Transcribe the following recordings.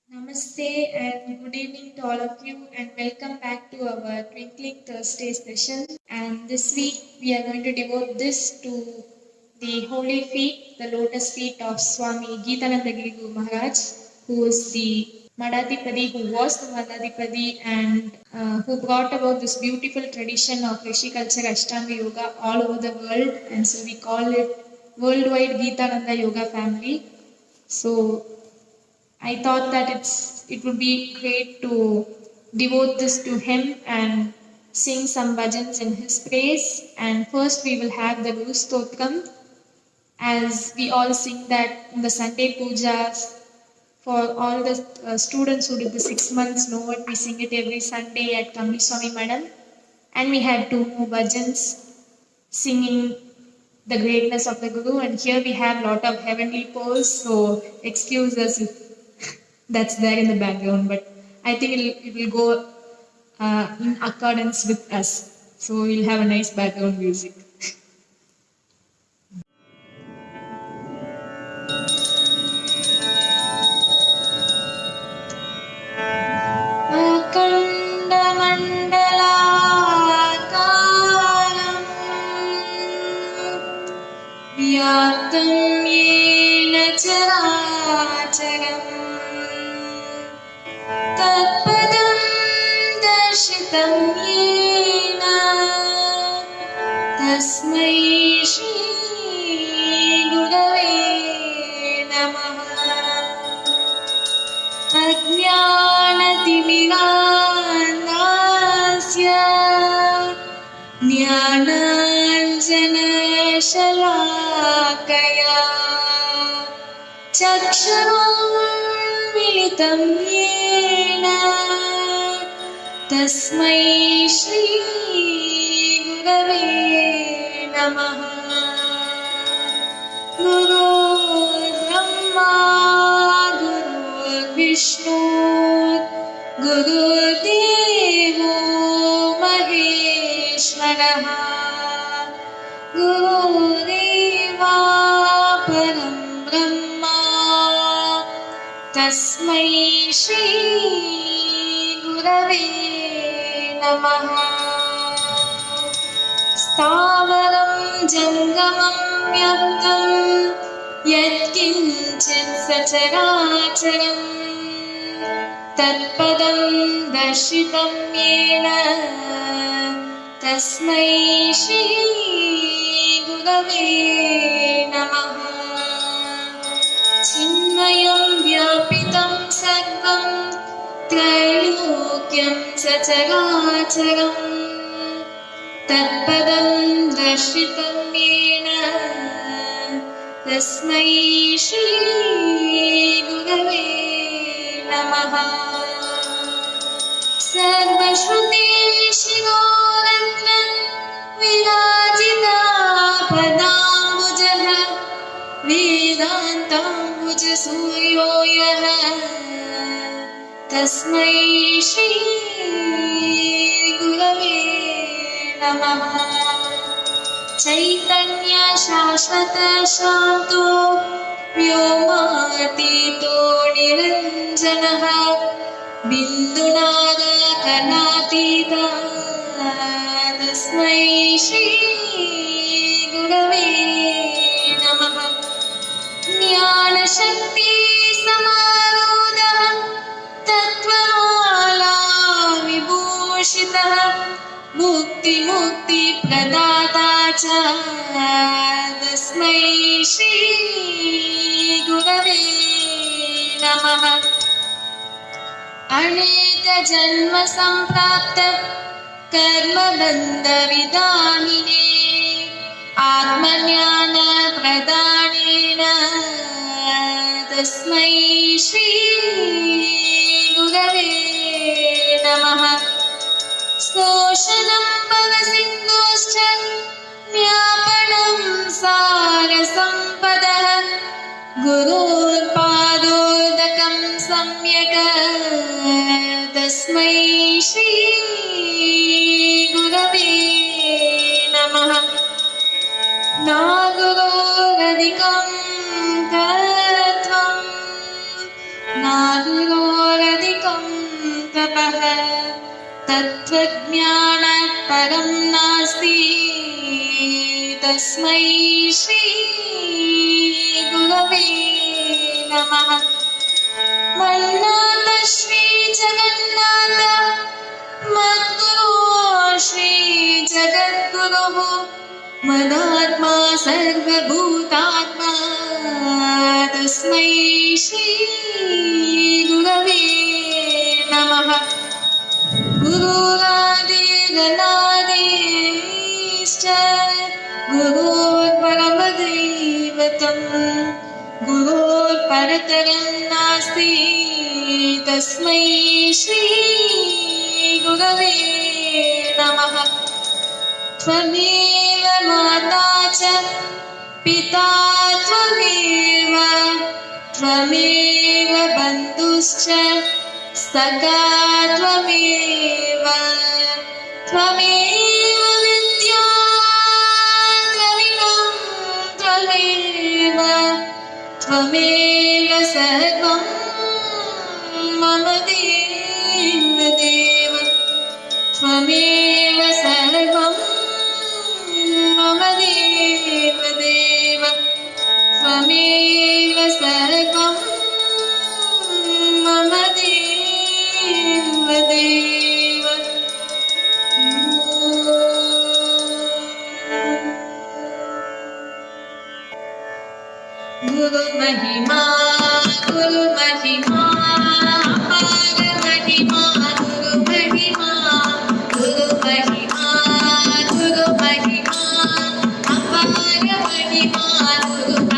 Namaste and good evening to all of you, and welcome back to our Twinkling Thursday session. And this week we are going to devote this to the holy feet, the lotus feet of Swami Geetananda Giri Guru Maharaj, who is the Madhadipadi, who was the Madhadipadi, and who brought about this beautiful tradition of Rishi culture Ashtanga Yoga all over the world. And so we call it Worldwide Geetananda Yoga Family. So I thought that it would be great to devote this to him and sing some bhajans in his praise. And first we will have the Guru Stotram, as we all sing that in the Sunday pujas. For all the students who did the 6 months know it, we sing it every Sunday at Kambi Swami Madam. And we had two more bhajans singing the greatness of the Guru. And here we have a lot of heavenly pose, so excuse us if that's there in the background, but I think it will go in accordance with us. So we'll have a nice background music. व्याप्तं येन चराचरम् तत्पदं दर्शितं येन तस्मै श्रीगुरवे नमः। अज्ञानतिमिरान्धस्य ज्ञानाञ्जनशलाकया चक्षुरुन्मिलितं येन तस्मै श्रीगुरवे नमः। गुरुर्ब्रह्मा गुरुर्विष्णु गुरुर्देवो महेश्वरः गुरुरेवा परं ब्रह्मा तस्मै श्रीगुरवे नमः। स्थावरं जङ्गमं व्याप्तं यत्किञ्चित् सचराचरं तत्पदं दर्शितं येन तस्मै श्रीगुरवे नमः। चिन्मयं व्यापितं सर्वं त्रैलोक्यं सचराचरं तत्पदं दर्शितं येन तस्मै श्रीगुरवे नमः। सर्वश्रुतिशिरोरत्न विराजितापदाम्बुजः वेदान्ताम्बुजसूर्यो यः तस्मै श्रीगुरवे नमः। चैतन्य शाश्वत शान्तो व्योमातीतो निरञ्जनः बिन्दुनादकलातीतः तस्मै श्रीगुरवे नमः। ज्ञानशक्ति समारोधः तत्त्वमाला विभूषितः मुक्तिप्रदाता च तस्मै श्रीगुरवे नमः। अनेकजन्म सम्प्राप्त कर्मबन्धविदाहिने आत्मज्ञानप्रदानेन तस्मै श्रीगुरवे नमः। शोषणं भवसिन्धोश्च ज्ञापनं सारसम्पदः गुरोर्पादोदकं सम्यक् तस्मै श्रीगुरवे नमः। नागुरोरधिकं तत्त्वं नागुरो तत्त्वज्ञान परं नास्ति तस्मै श्री गुरवे नमः। मन्नाथ श्री जगन्नाथ मद्गुरो श्री जगद्गुरुः मदात्मा सर्वभूतात्मा तस्मै श्री गुरवे नमः। गुरुरादिगणाधीश्च गुरोर्परमदैवतं गुरोर्परतरं नास्ति तस्मै श्री गुरवे नमः। त्वमेव माता च पिता त्वमेव बन्धुश्च सखा त्वमेव विद्या त्वमेव सर्वं मम देव त्वमेव सर्वं मम देव त्वमेव सर्वं मम देव। गुरु महिमा अपार महिमा गुरु महिमा अपार महिमा गुरु महिमा अपार महिमा गुरु महिमा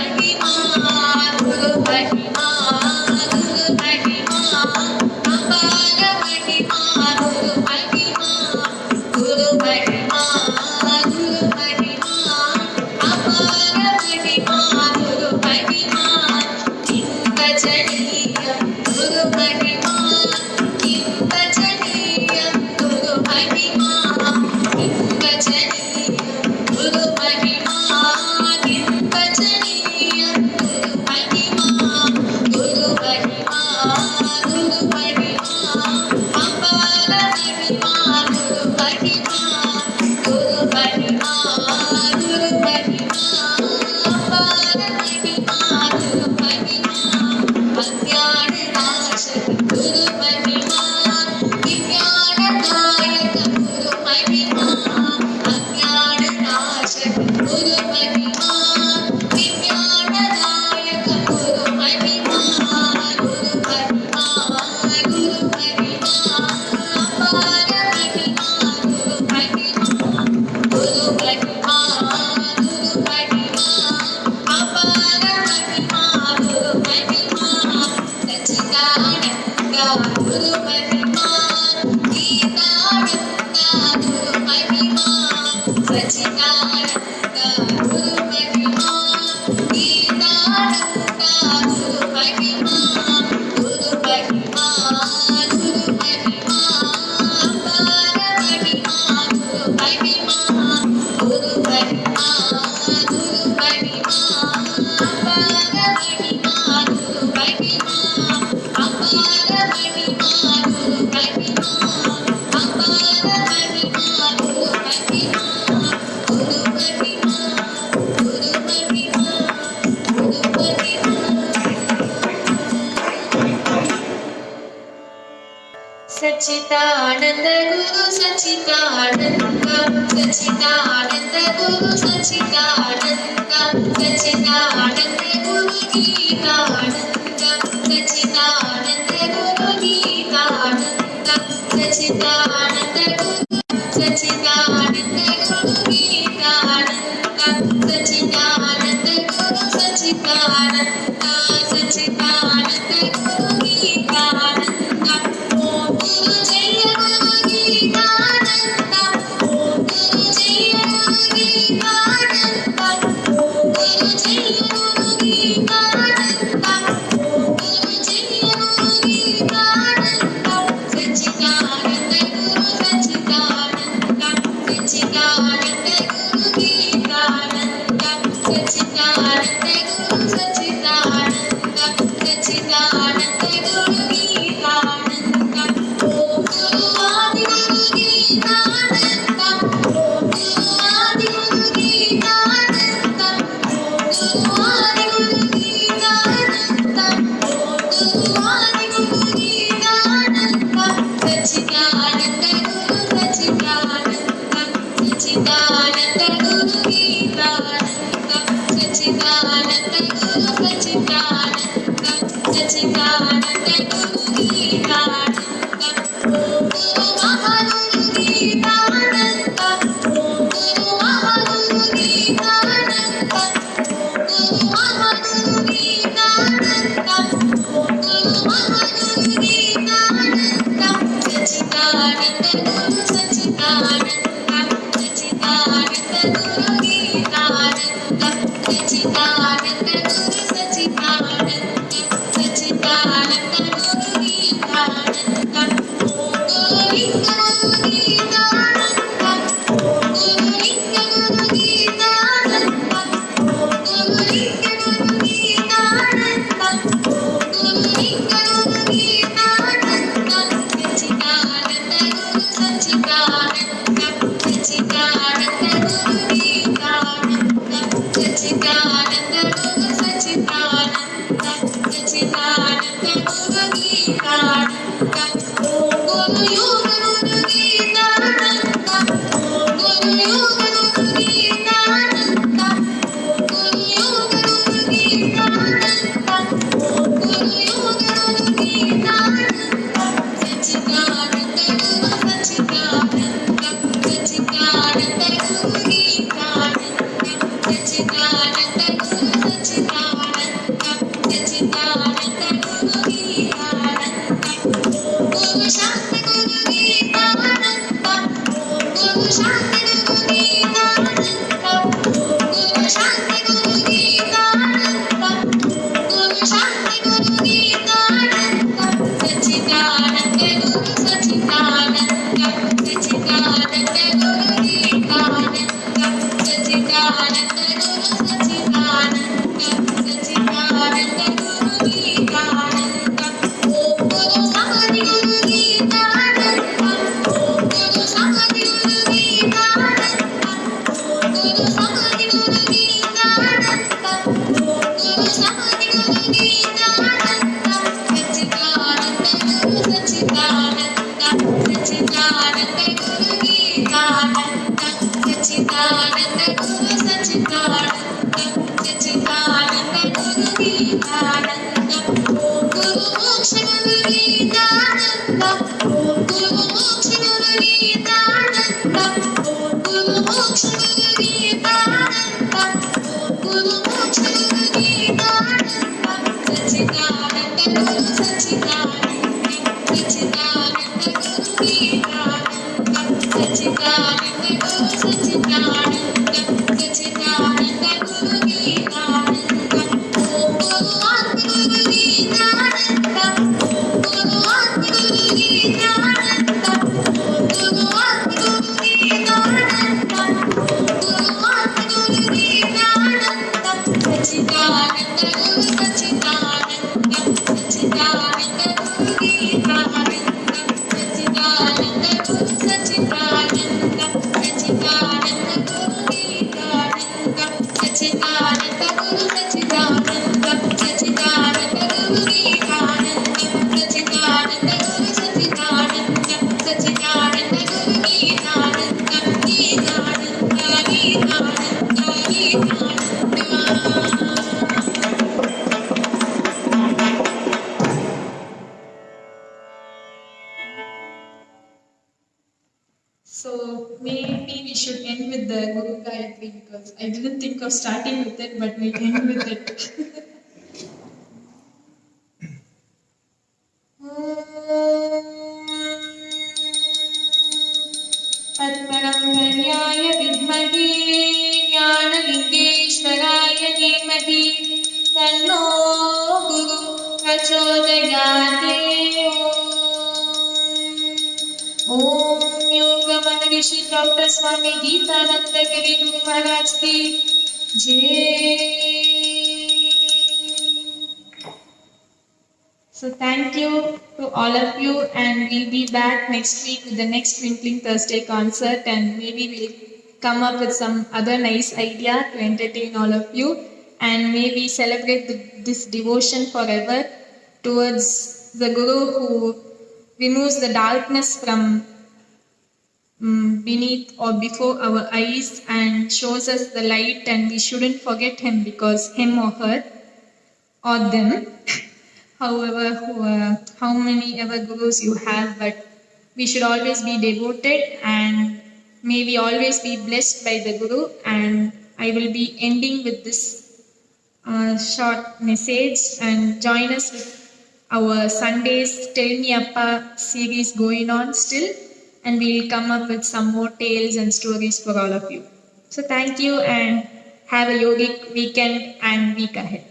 सच्चिदानंद गुरु सच्चिदानंद गुरु सच्चिदानंद गुरु गीतानंद सच्चिदानंद गुरु गीतानंद सच्चिदानंद गुरु गीतानंद सच्चिदानंद गुरु सच्चिदानंद गुरु गीतानंद। सच्चिदानंद गुरु गीतानंद ओम गुरु आदि गुरु So maybe we should end with the Guru Gayatri because I didn't think of starting with it, but we'll end with it. पद्मनाभन्याय विद्महे ज्ञानलिङ्गेश्वराय धीमहि तन्नो गुरु प्रचोदयात् ओम योगमन ऋषि डॉक्टर स्वामी गीतानंद गिरी गुरु महाराज की जय. So thank you to all of you, and we'll be back next week with the next Twinkling Thursday concert, and maybe we'll come up with some other nice idea to entertain all of you, and maybe celebrate this devotion forever towards the Guru who removes the darkness from beneath or before our eyes and shows us the light, and we shouldn't forget him because him or her or them how many ever gurus you have, but we should always be devoted and may we always be blessed by the guru. And I will be ending with this short message, and join us with our Sundays Tell Me Appa series going on still, and we'll come up with some more tales and stories for all of you. So thank you and have a yogic weekend and week ahead.